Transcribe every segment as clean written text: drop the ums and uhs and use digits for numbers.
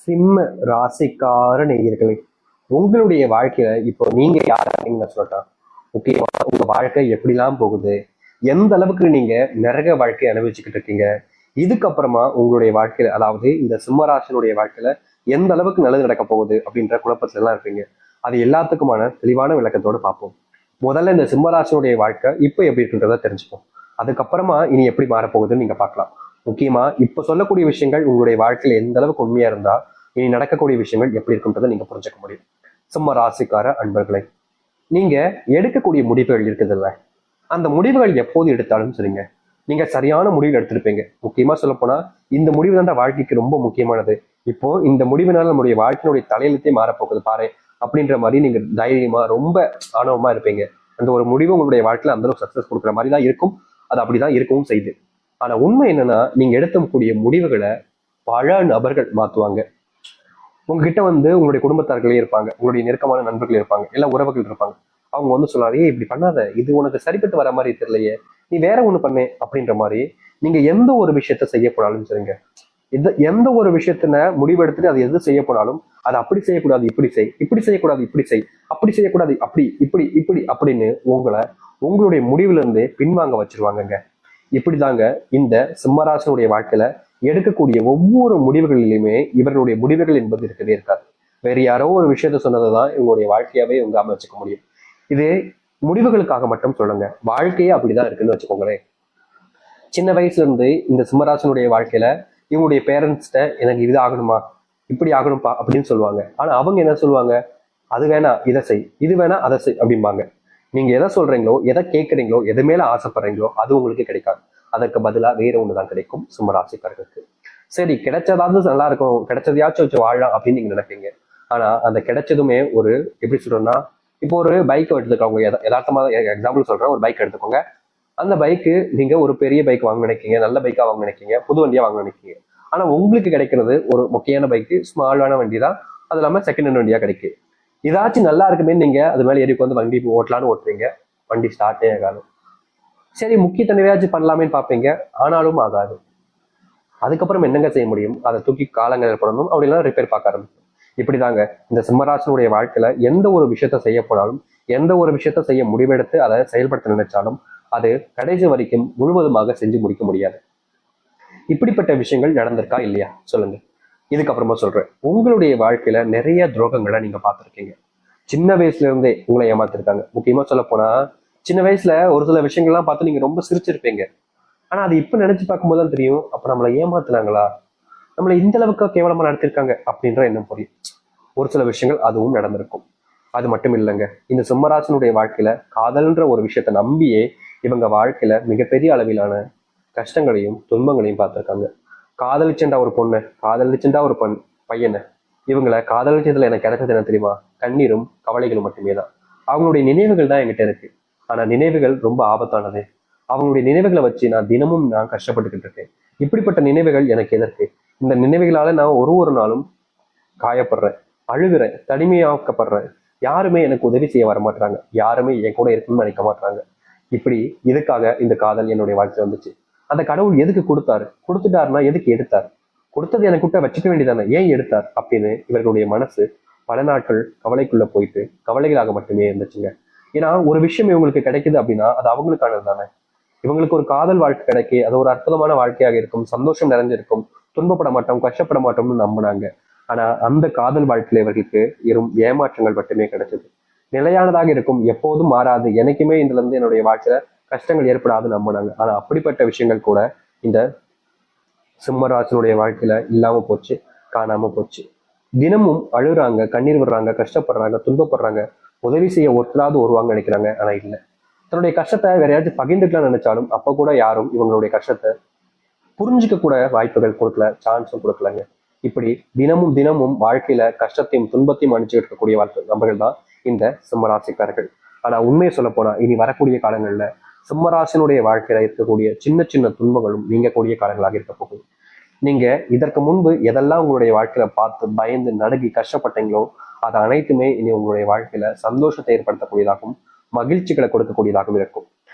சிம்ம ராசிக்கார நேயர்களே, உங்களுடைய வாழ்க்கையில இப்போ நீங்க யார் அப்படின்னு நான் சொல்லட்டா. முக்கியமா உங்க வாழ்க்கை எப்படிலாம் போகுது, எந்த அளவுக்கு நீங்க நிறைய வாழ்க்கையை அனுபவிச்சுக்கிட்டு இருக்கீங்க, இதுக்கப்புறமா உங்களுடைய வாழ்க்கையில அதாவது இந்த சிம்மராசினுடைய வாழ்க்கையில எந்த அளவுக்கு நல்லது நடக்க போகுது அப்படின்ற குழப்பத்துல எல்லாம் இருப்பீங்க. அது எல்லாத்துக்குமான தெளிவான விளக்கத்தோடு பார்ப்போம். முதல்ல இந்த சிம்மராசினுடைய வாழ்க்கை இப்போ எப்படி இருக்குன்றத தெரிஞ்சுப்போம். அதுக்கப்புறமா இனி எப்படி மாறப்போகுதுன்னு நீங்க பார்க்கலாம். முக்கியமா இப்ப சொல்லக்கூடிய விஷயங்கள் உங்களுடைய வாழ்க்கையில எந்த அளவுக்கு உண்மையா இருந்தா இனி நடக்கக்கூடிய விஷயங்கள் எப்படி இருக்குன்றதை நீங்க புரிஞ்சுக்க முடியும். சிம்ம ராசிக்கார அன்பர்களை, நீங்க எடுக்கக்கூடிய முடிவுகள் இருக்குதுல்ல, அந்த முடிவுகள் எப்போது எடுத்தாலும் சரிங்க, நீங்க சரியான முடிவு எடுத்திருப்பீங்க. முக்கியமா சொல்ல போனா இந்த முடிவு தான் வாழ்க்கைக்கு ரொம்ப முக்கியமானது. இப்போ இந்த முடிவினால நம்முடைய வாழ்க்கையினுடைய தலையெழுத்தே மாறப்போகுது பாரு அப்படின்ற மாதிரி நீங்க தைரியமா ரொம்ப ஆணவமா இருப்பீங்க. அந்த ஒரு முடிவு உங்களுடைய வாழ்க்கையில அந்த அளவுக்கு சக்சஸ் கொடுக்குற மாதிரி தான் இருக்கும். அது அப்படிதான் இருக்கவும் செய்யுது. ஆனா உண்மை என்னன்னா, நீங்க எடுக்கக்கூடிய முடிவுகளை பல நபர்கள் மாத்துவாங்க. உங்ககிட்ட உங்களுடைய குடும்பத்தார்களே இருப்பாங்க, உங்களுடைய நெருக்கமான நண்பர்கள் இருப்பாங்க, எல்லா உறவுகள் இருப்பாங்க. அவங்க சொல்லாரு, ஏய் இப்படி பண்ணாத, இது உனக்கு சரிப்பட்டு வர மாதிரி தெரியலையே, நீ வேற ஒண்ணு பண்ணு அப்படின்ற மாதிரி. நீங்க எந்த ஒரு விஷயத்த செய்ய போனாலும் சரிங்க, எந்த ஒரு விஷயத்தின முடிவெடுத்துட்டு அது எது செய்ய போனாலும் அதை அப்படி செய்யக்கூடாது இப்படி செய், இப்படி செய்யக்கூடாது இப்படி செய், அப்படி செய்யக்கூடாது அப்படி இப்படி இப்படி அப்படின்னு உங்களுடைய முடிவுல இருந்து பின்வாங்க வச்சிருவாங்கங்க. இப்படிதாங்க இந்த சிம்மராசனுடைய வாழ்க்கையில எடுக்கக்கூடிய ஒவ்வொரு முடிவுகளிலுமே இவர்களுடைய முடிவுகள் என்பது இருக்கவே இருக்காது. வேற யாரோ ஒரு விஷயத்த சொன்னதுதான் இவங்களுடைய வாழ்க்கையாவே இவங்க அமைச்சுக்க முடியும். இது முடிவுகளுக்காக மட்டும் சொல்லுங்க, வாழ்க்கையே அப்படிதான் இருக்குன்னு வச்சுக்கோங்களேன். சின்ன வயசுல இருந்து இந்த சிம்மராசனுடைய வாழ்க்கையில இவங்களுடைய பேரண்ட்ஸ்ட எனக்கு இது ஆகணுமா, இப்படி ஆகணும்பா அப்படின்னு சொல்லுவாங்க. ஆனா அவங்க என்ன சொல்லுவாங்க, அது வேணா இதை செய், இது வேணா அதை செய் அப்படிம்பாங்க. நீங்க எதை சொல்றீங்களோ, எதை கேட்கறீங்களோ, எது மேல ஆசைப்படுறீங்களோ அது உங்களுக்கு கிடைக்காது. அதற்கு பதிலா வேற ஒண்ணுதான் கிடைக்கும் சிம்மராசிக்காரர்களுக்கு. சரி, கிடைச்சதாவது நல்லா இருக்கும், கிடைச்சதையாச்சும் வச்சு வாழலாம் அப்படின்னு நீங்க நினைப்பீங்க. ஆனா அந்த கிடைச்சதுமே ஒரு எப்படி சொல்றோம்னா, இப்போ ஒரு பைக் எடுத்துக்கோங்க, யதார்த்தமா எக்ஸாம்பிள் சொல்றேன், ஒரு பைக் எடுத்துக்கோங்க. அந்த பைக்கு நீங்க ஒரு பெரிய பைக் வாங்க நினைக்கீங்க, நல்ல பைக்கா வாங்க நினைக்கீங்க, புது வண்டியா வாங்க நினைக்கீங்க. ஆனா உங்களுக்கு கிடைக்கிறது ஒரு முக்கியமான பைக்கு, ஸ்மாலான வண்டி தான். அது இல்லாம செகண்ட் ஹேண்ட் வண்டியா கிடைக்கும். இதாச்சும் நல்லா இருக்குமே நீங்க அது மேல ஏறி வந்து வண்டி ஓட்டலான்னு ஓட்டுறீங்க, வண்டி ஸ்டார்ட்டே ஆகாது. சரி, முக்கிய தடவையாச்சும் பண்ணலாமேன்னு பார்ப்பீங்க, ஆனாலும் ஆகாது. அதுக்கப்புறம் என்னங்க செய்ய முடியும், அதை தூக்கி காலங்கள் போடணும், அப்படிலாம் ரிப்பேர் பார்க்க ஆரம்பிக்கும். இப்படிதாங்க இந்த சிம்மராசனுடைய வாழ்க்கையில எந்த ஒரு விஷயத்த செய்ய போனாலும், எந்த ஒரு விஷயத்த செய்ய முடிவெடுத்து அதை செயல்படுத்த நினைச்சாலும் அது கடைசி வரைக்கும் முழுவதுமாக செஞ்சு முடிக்க முடியாது. இப்படிப்பட்ட விஷயங்கள் நடந்திருக்கா இல்லையா சொல்லுங்க. இதுக்கப்புறமா சொல்றேன், உங்களுடைய வாழ்க்கையில நிறைய துரோகங்களை நீங்க பார்த்திருக்கீங்க. சின்ன வயசுல இருந்தே உங்களை ஏமாத்திருக்காங்க. முக்கியமா சொல்ல போனா சின்ன வயசுல ஒரு சில விஷயங்கள்லாம் பார்த்து நீங்க ரொம்ப சிரிச்சிருப்பீங்க. ஆனா அது இப்ப நினைச்சு பார்க்கும்போது தான் தெரியும், அப்ப நம்மளை ஏமாத்துனாங்களா, நம்மளை இந்த அளவுக்கு கேவலமா நடத்திருக்காங்க அப்படின்ற எண்ணம் புரியும். ஒரு சில விஷயங்கள் அதுவும் நடந்திருக்கும். அது மட்டும் இல்லைங்க, இந்த சிம்மராசனுடைய வாழ்க்கையில காதல்ன்ற ஒரு விஷயத்த நம்பியே இவங்க வாழ்க்கையில மிகப்பெரிய அளவிலான கஷ்டங்களையும் துன்பங்களையும் பார்த்திருக்காங்க. காதலிச்சண்டா ஒரு பொண்ணு, காதலிச்சண்டா ஒரு பையனை, இவங்களை காதலிச்சதுல எனக்கு கிடைச்சது என்ன தெரியுமா, கண்ணீரும் கவலைகளும் மட்டுமே தான். அவங்களுடைய நினைவுகள் தான் என்கிட்ட இருக்கு. ஆனா நினைவுகள் ரொம்ப ஆபத்தானது. அவங்களுடைய நினைவுகளை வச்சு நான் கஷ்டப்பட்டுக்கிட்டு இருக்கேன். இப்படிப்பட்ட நினைவுகள் எனக்கு எதற்கு, இந்த நினைவுகளால நான் ஒரு நாளும் காயப்படுறேன், அழுகிறேன், தனிமையாக்கப்படுறேன். யாருமே எனக்கு உதவி செய்ய வர மாட்டாங்க, யாருமே என் கூட இருக்கணும்னு நினைக்க மாட்டாங்க. இப்படி இதுக்காக இந்த காதல் என்னுடைய வாழ்க்கை வந்துச்சு. அந்த கடவுள் எதுக்கு கொடுத்தாரு, கொடுத்துட்டாருன்னா எதுக்கு எடுத்தார், கொடுத்தது எனக்கு கிட்ட வச்சுக்க வேண்டியதானே, ஏன் எடுத்தார் அப்படின்னு இவர்களுடைய மனசு பல நாட்கள் கவலைக்குள்ள போயிட்டு கவலைகளாக மட்டுமே இருந்துச்சுங்க. ஏன்னா ஒரு விஷயம் இவங்களுக்கு கிடைக்குது அப்படின்னா அது அவங்களுக்கானது தானே. இவங்களுக்கு ஒரு காதல் வாழ்க்கை கிடைக்கி அது ஒரு அற்புதமான வாழ்க்கையாக இருக்கும், சந்தோஷம் நிறைஞ்சிருக்கும், துன்பப்பட மாட்டோம், கஷ்டப்பட மாட்டோம்னு நம்பினாங்க. ஆனா அந்த காதல் வாழ்க்கையில இவர்களுக்கு வெறும் ஏமாற்றங்கள் மட்டுமே கிடைச்சது. நிலையானதாக இருக்கும், எப்போதும் மாறாது, எனக்குமே இதுல இருந்து என்னுடைய வாழ்க்கையில கஷ்டங்கள் ஏற்படாதுன்னு நம்பினாங்க. ஆனா அப்படிப்பட்ட விஷயங்கள் கூட இந்த சிம்மராசனுடைய வாழ்க்கையில இல்லாம போச்சு, காணாம போச்சு. தினமும் அழுறாங்க, கண்ணீர் விடுறாங்க, கஷ்டப்படுறாங்க, துன்பப்படுறாங்க, உதவி செய்ய ஒருத்தராவது வருவாங்க நினைக்கிறாங்க. ஆனா இல்லை, தன்னுடைய கஷ்டத்தை வேற யாராச்சும் பகிர்ந்துக்கலாம் நினைச்சாலும் அப்ப கூட யாரும் இவங்களுடைய கஷ்டத்தை புரிஞ்சுக்க கூட வாய்ப்புகள் கொடுக்கல, சான்ஸும் கொடுக்கலங்க. இப்படி தினமும் தினமும் வாழ்க்கையில கஷ்டத்தையும் துன்பத்தையும் அணிச்சுட்டு இருக்கக்கூடிய நபர்கள் தான் இந்த சிம்மராசிக்காரர்கள். ஆனா உண்மையை சொல்ல போனா இனி வரக்கூடிய காலங்கள்ல சிம்மராசினுடைய வாழ்க்கையில இருக்கக்கூடிய சின்ன சின்ன துன்பங்களும் நீங்கக்கூடிய காலங்களாக இருக்க போகுது. நீங்க இதற்கு முன்பு எதெல்லாம் உங்களுடைய வாழ்க்கையில பார்த்து பயந்து நடுங்கி கஷ்டப்பட்டீங்களோ அது அனைத்துமே இனி உங்களுடைய வாழ்க்கையில சந்தோஷத்தை ஏற்படுத்தக்கூடியதாகவும் மகிழ்ச்சிகளை கொடுக்கக்கூடியதாகவும் இருக்கும்.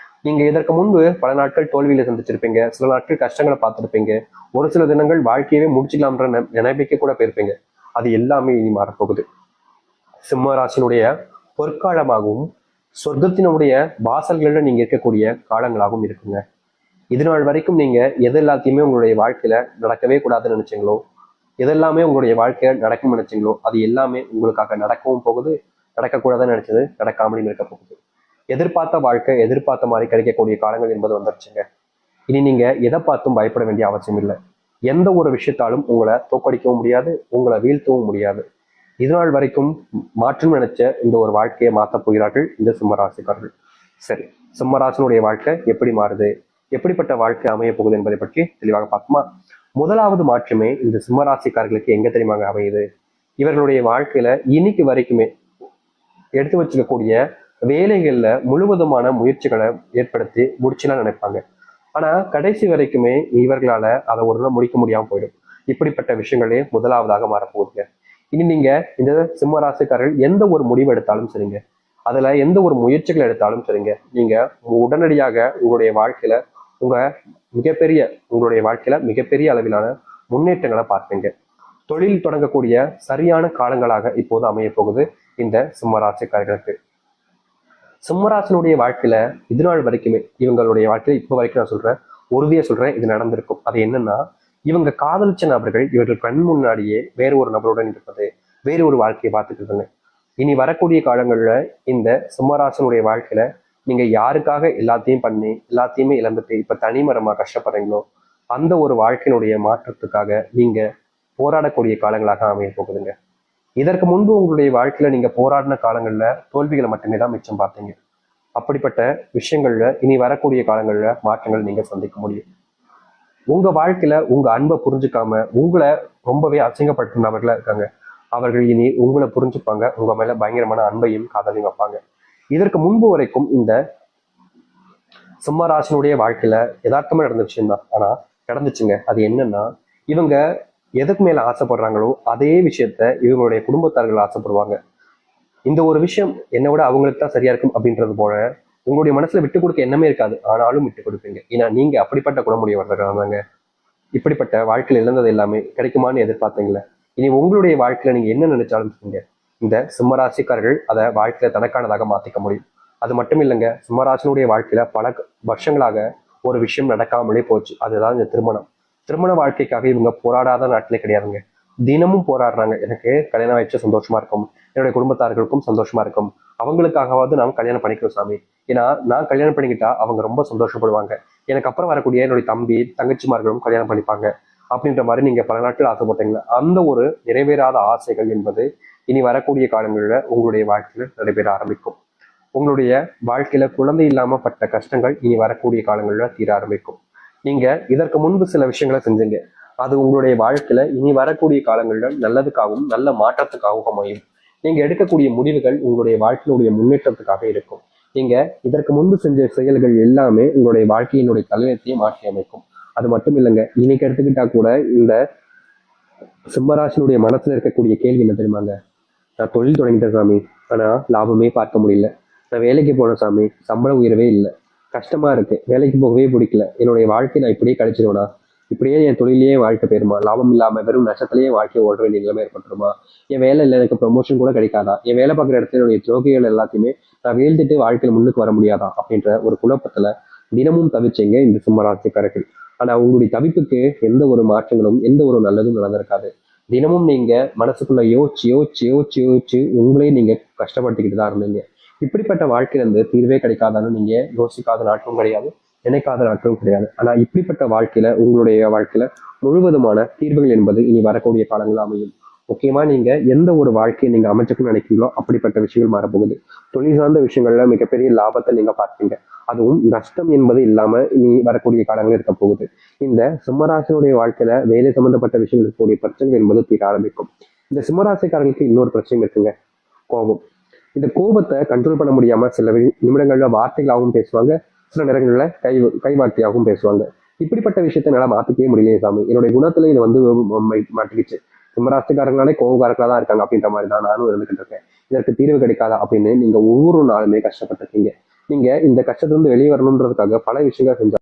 நீங்க இதற்கு முன்பு பல நாட்கள் தோல்வியில சந்திச்சிருப்பீங்க, சில நாட்கள் கஷ்டங்களை பார்த்திருப்பீங்க, ஒரு சில தினங்கள் வாழ்க்கையவே முடிச்சுக்கலாம்ன்ற நினைப்பிக்க கூட போயிருப்பீங்க. அது எல்லாமே இனி மாறப்போகுது. சிம்ம ராசினுடைய பொற்காலமாகவும் சொர்க்கத்தினுடைய வாசல்களில் நீங்க இருக்கக்கூடிய காலங்களாகவும் இருக்குங்க. இது நாள் வரைக்கும் நீங்க எது எல்லாத்தையுமே உங்களுடைய வாழ்க்கையில நடக்கவே கூடாதுன்னு நினைச்சீங்களோ, எதெல்லாமே உங்களுடைய வாழ்க்கையில நடக்கும்னு நினைச்சீங்களோ, அது எல்லாமே உங்களுக்காக நடக்கவும் போகுது. நடக்கக்கூடாதுன்னு நினைச்சது நடக்காமலும் இருக்க போகுது. எதிர்பார்த்த வாழ்க்கை எதிர்பார்த்த மாதிரி கிடைக்கக்கூடிய காலங்கள் என்பது வந்துருச்சுங்க. இனி நீங்க எதை பார்த்தும் பயப்பட வேண்டிய அவசியம் இல்லை. எந்த ஒரு விஷயத்தாலும் உங்களை தோக்கடிக்கவும் முடியாது, உங்களை வீழ்த்தவும் முடியாது. இதுநாள் வரைக்கும் மாற்றம் நினைச்ச இந்த ஒரு வாழ்க்கையை மாற்றப் போகிறார்கள் இந்த சிம்மராசிக்காரர்கள். சரி, சிம்மராசினுடைய வாழ்க்கை எப்படி மாறுது, எப்படிப்பட்ட வாழ்க்கை அமைய போகுது என்பதை பற்றி தெளிவாக பார்க்குமா. முதலாவது மாற்றமே இந்த சிம்மராசிக்காரர்களுக்கு எங்க தெரியுமாங்க அமையுது. இவர்களுடைய வாழ்க்கையில இன்னைக்கு வரைக்குமே எடுத்து வச்சுக்கக்கூடிய வேலைகள்ல முழுவதுமான முயற்சிகளை ஏற்படுத்தி முடிச்சுலாம் நினைப்பாங்க. ஆனா கடைசி வரைக்குமே இவர்களால அதை ஒரு நாள் முடிக்க முடியாம போயிடும். இப்படிப்பட்ட விஷயங்களே முதலாவதாக மாறப்போகுதுங்க. இனி நீங்க இந்த சிம்ம ராசிக்காரர்கள் எந்த ஒரு முடிவு எடுத்தாலும் சரிங்க, அதுல எந்த ஒரு முயற்சிகள் எடுத்தாலும் சரிங்க, நீங்க உடனடியாக உங்களுடைய வாழ்க்கையில உங்களுடைய வாழ்க்கையில மிகப்பெரிய அளவிலான முன்னேற்றங்களை பார்ப்பீங்க. தொழில் தொடங்கக்கூடிய சரியான காலங்களாக இப்போது அமைய போகுது இந்த சிம்மராசிக்காரர்களுக்கு. சிம்மராசனுடைய வாழ்க்கையில இது நாள் வரைக்குமே இவங்களுடைய வாழ்க்கையில இப்போ வரைக்கும் நான் சொல்றேன், உறுதியா சொல்றேன், இது நடந்திருக்கும். அது என்னன்னா, இவங்க காதலிச்ச நபர்கள் இவர்கள் கண் முன்னாடியே வேறு ஒரு நபருடன் இருப்பது, வேறு ஒரு வாழ்க்கையை பார்த்துக்கிறதுங்க. இனி வரக்கூடிய காலங்கள்ல இந்த சிம்மராசனுடைய வாழ்க்கையில நீங்க யாருக்காக எல்லாத்தையும் பண்ணி எல்லாத்தையுமே இழந்துட்டு இப்ப தனிமரமா கஷ்டப்படுறீங்களோ, அந்த ஒரு வாழ்க்கையினுடைய மாற்றத்துக்காக நீங்க போராடக்கூடிய காலங்களாக அமைய போகுதுங்க. இதற்கு முன்பு உங்களுடைய வாழ்க்கையில நீங்க போராடின காலங்கள்ல தோல்விகளை மட்டுமே தான் மிச்சம் பார்த்தீங்க. அப்படிப்பட்ட விஷயங்கள்ல இனி வரக்கூடிய காலங்கள்ல மாற்றங்கள் நீங்க சந்திக்க முடியும். உங்க வாழ்க்கையில உங்க அன்பை புரிஞ்சுக்காம உங்களை ரொம்பவே அசிங்கப்படுத்தினவர்களா இருக்காங்க. அவர்கள் இனி உங்களை புரிஞ்சுப்பாங்க, உங்க மேல பயங்கரமான அன்பையும் காதலையும் வைப்பாங்க. இதற்கு முன்பு வரைக்கும் இந்த சிம்மராசனுடைய வாழ்க்கையில யதார்த்தமா நடந்த விஷயம் தான், ஆனா நடந்துச்சுங்க. அது என்னன்னா, இவங்க எதுக்கு மேல ஆசைப்படுறாங்களோ அதே விஷயத்த இவங்களுடைய குடும்பத்தார்கள் ஆசைப்படுவாங்க. இந்த ஒரு விஷயம் என்னை விட அவங்களுக்கு தான் சரியா இருக்கும் அப்படின்றது போல உங்களுடைய மனசுல விட்டு கொடுக்க எண்ணமே இருக்காது, ஆனாலும் விட்டு கொடுப்பீங்க. ஏன்னா நீங்க அப்படிப்பட்ட குணமுடையவர்கள் தாங்க. இப்படிப்பட்ட வாழ்க்கையில் இழந்தது எல்லாமே கிடைக்குமான்னு எதிர்பார்த்தீங்களே, இனி உங்களுடைய வாழ்க்கையில நீங்க என்ன நினைச்சாலும் சொல்லுங்க, இந்த சிம்மராசிக்காரர்கள் அதை வாழ்க்கையில தனக்கானதாக மாத்திக்க முடியும். அது மட்டும் இல்லைங்க, சிம்மராசினுடைய வாழ்க்கையில பல வருஷங்களாக ஒரு விஷயம் நடக்காமலே போச்சு. அதுதான் இந்த திருமணம். திருமண வாழ்க்கைக்காக இவங்க போராடாத நாட்டிலே கிடையாதுங்க. தினமும் போராடுறாங்க. எனக்கு கல்யாணம் ஆயிடுச்சு சந்தோஷமா இருக்கும், என்னுடைய குடும்பத்தார்களுக்கும் சந்தோஷமா இருக்கும், அவங்களுக்காகவாவது நாம் கல்யாணம் பண்ணிக்கிறோம் சாமி. ஏன்னா நான் கல்யாணம் பண்ணிக்கிட்டா அவங்க ரொம்ப சந்தோஷப்படுவாங்க, எனக்கு அப்புறம் வரக்கூடிய என்னுடைய தம்பி தங்கச்சிமார்களும் கல்யாணம் பண்ணிப்பாங்க அப்படின்ற மாதிரி நீங்க பல நாட்கள் ஆசைப்பட்டீங்களா, அந்த ஒரு நிறைவேறாத ஆசைகள் என்பது இனி வரக்கூடிய காலங்களில் உங்களுடைய வாழ்க்கையில நடைபெற ஆரம்பிக்கும். உங்களுடைய வாழ்க்கையில குழந்தை இல்லாம பட்ட கஷ்டங்கள் இனி வரக்கூடிய காலங்களில் தீர ஆரம்பிக்கும். நீங்க இதற்கு முன்பு சில விஷயங்களை செஞ்சீங்க, அது உங்களுடைய வாழ்க்கையில இனி வரக்கூடிய காலங்களில் நல்லதுக்காகவும் நல்ல மாற்றத்துக்காகவும் அமையும். நீங்க எடுக்கக்கூடிய முடிவுகள் உங்களுடைய வாழ்க்கையினுடைய முன்னேற்றத்துக்காக இருக்கும். நீங்க இதற்கு முன்பு செஞ்ச செயல்கள் எல்லாமே உங்களுடைய வாழ்க்கையினுடைய தலையத்தையே மாற்றி அமைக்கும். அது மட்டும் இல்லைங்க, இன்னைக்கு எடுத்துக்கிட்டா கூட இந்த சிம்மராசினுடைய மனசுல இருக்கக்கூடிய கேள்வி என்ன தெரியுமாங்க, நான் தொழில் தொடங்கிட்டேன் சாமி, ஆனா லாபமே பார்க்க முடியல. நான் வேலைக்கு போன சாமி, சம்பள உயர்வே இல்லை, கஷ்டமா இருக்கு, வேலைக்கு போகவே பிடிக்கல, என்னுடைய வாழ்க்கை நான் இப்படியே கழிச்சிருவேனா, இப்படியே என் தொழிலேயே வாழ்க்கை போயிருமா, லாபம் இல்லாம வெறும் நஷ்டத்திலேயே வாழ்க்கையை ஓட வேண்டிய நிலைமை ஏற்பட்டுருமா, என் வேலை இல்லை எனக்கு ப்ரொமோஷன் கூட கிடைக்காதா, என் வேலை பார்க்குற இடத்துல என்னுடைய துரோகிகள் எல்லாத்தையுமே நான் வீழ்ந்துட்டு வாழ்க்கையில முன்னுக்கு வர முடியாதா அப்படின்ற ஒரு குழப்பத்துல தினமும் தவிச்சீங்க இந்த சிம்மராசிக்காரர்கள். ஆனா உங்களுடைய தவிப்புக்கு எந்த ஒரு மாற்றங்களும் எந்த ஒரு நல்லதும் நடந்திருக்காது. தினமும் நீங்க மனசுக்குள்ள யோசிச்சு யோசிச்சு யோசிச்சு யோசிச்சு உங்களே நீங்க கஷ்டப்படுத்திக்கிட்டு தான் இருந்தீங்க. இப்படிப்பட்ட வாழ்க்கையில இருந்து தீர்வே கிடைக்காதான்னு நீங்க யோசிக்காத நாட்களும் கிடையாது, நினைக்காத நாட்களும் கிடையாது. ஆனா இப்படிப்பட்ட வாழ்க்கையில உங்களுடைய வாழ்க்கையில முழுவதுமான தீர்வுகள் என்பது இனி வரக்கூடிய காலங்கள் அமையும். முக்கியமா நீங்க எந்த ஒரு வாழ்க்கையை நீங்க அமைச்சுக்கணும்னு நினைக்கிறீங்களோ அப்படிப்பட்ட விஷயங்கள் மாறப்போகுது. தொழில் சார்ந்த விஷயங்கள்ல மிகப்பெரிய லாபத்தை நீங்க பார்ப்பீங்க. அதுவும் நஷ்டம் என்பது இல்லாம இனி வரக்கூடிய காலங்கள் இருக்க போகுது. இந்த சிம்மராசினுடைய வாழ்க்கையில வேலை சம்பந்தப்பட்ட விஷயங்கள் இருக்கக்கூடிய பிரச்சனைகள் என்பது தீர ஆரம்பிக்கும். இந்த சிம்மராசிக்காரங்களுக்கு இன்னொரு பிரச்சனை இருக்குங்க, கோபம். இந்த கோபத்தை கண்ட்ரோல் பண்ண முடியாம சில நிமிடங்கள்ல வார்த்தைகளாகவும் பேசுவாங்க, சில நேரங்கள்ல கைவார்த்தையாகவும் பேசுவாங்க. இப்படிப்பட்ட விஷயத்த என்னால மாத்திக்கவே முடியலையே சாமி, என்னுடைய குணத்துல இது வந்து மாட்டிக்கிச்சு, சிம்மராசிக்காரங்களாலே கோபக்காரர்களா தான் இருக்காங்க அப்படின்ற மாதிரி தான் நானும் இருந்துகிட்டு இருக்கேன், இதற்கு தீர்வு கிடைக்காதா அப்படின்னு நீங்க ஒவ்வொரு நாளுமே கஷ்டப்பட்டிருக்கீங்க. நீங்க இந்த கஷ்டத்துல இருந்து வெளியே வரணுன்றதுக்காக பல விஷயங்கள் செஞ்சாங்க.